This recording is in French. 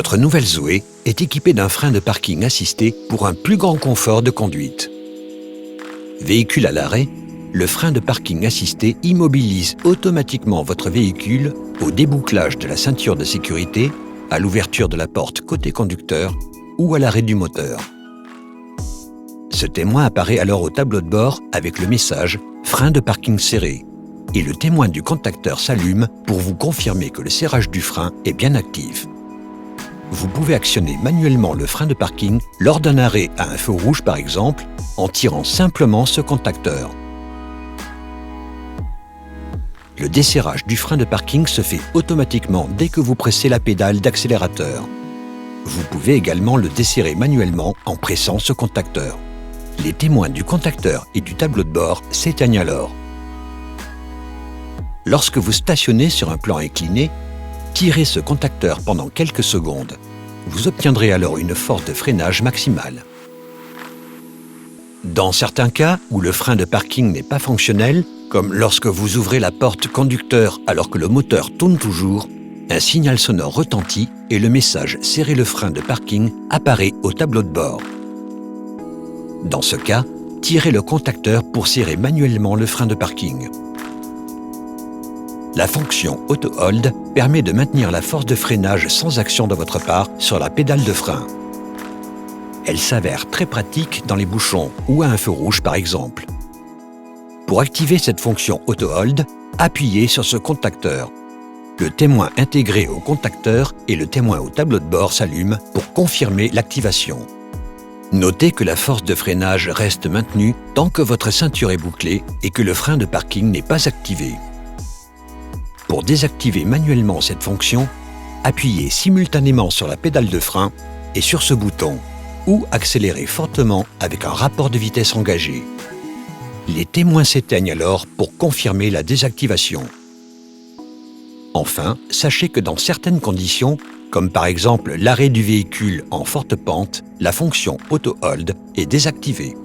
Votre nouvelle Zoé est équipée d'un frein de parking assisté pour un plus grand confort de conduite. Véhicule à l'arrêt, le frein de parking assisté immobilise automatiquement votre véhicule au débouclage de la ceinture de sécurité, à l'ouverture de la porte côté conducteur ou à l'arrêt du moteur. Ce témoin apparaît alors au tableau de bord avec le message « Frein de parking serré » et le témoin du contacteur s'allume pour vous confirmer que le serrage du frein est bien actif. Vous pouvez actionner manuellement le frein de parking lors d'un arrêt à un feu rouge par exemple, en tirant simplement ce contacteur. Le desserrage du frein de parking se fait automatiquement dès que vous pressez la pédale d'accélérateur. Vous pouvez également le desserrer manuellement en pressant ce contacteur. Les témoins du contacteur et du tableau de bord s'éteignent alors. Lorsque vous stationnez sur un plan incliné, tirez ce contacteur pendant quelques secondes. Vous obtiendrez alors une force de freinage maximale. Dans certains cas où le frein de parking n'est pas fonctionnel, comme lorsque vous ouvrez la porte conducteur alors que le moteur tourne toujours, un signal sonore retentit et le message « Serrez le frein de parking » apparaît au tableau de bord. Dans ce cas, tirez le contacteur pour serrer manuellement le frein de parking. La fonction Auto Hold permet de maintenir la force de freinage sans action de votre part sur la pédale de frein. Elle s'avère très pratique dans les bouchons ou à un feu rouge par exemple. Pour activer cette fonction Auto Hold, appuyez sur ce contacteur. Le témoin intégré au contacteur et le témoin au tableau de bord s'allument pour confirmer l'activation. Notez que la force de freinage reste maintenue tant que votre ceinture est bouclée et que le frein de parking n'est pas activé. Pour désactiver manuellement cette fonction, appuyez simultanément sur la pédale de frein et sur ce bouton, ou accélérez fortement avec un rapport de vitesse engagé. Les témoins s'éteignent alors pour confirmer la désactivation. Enfin, sachez que dans certaines conditions, comme par exemple l'arrêt du véhicule en forte pente, la fonction Auto Hold est désactivée.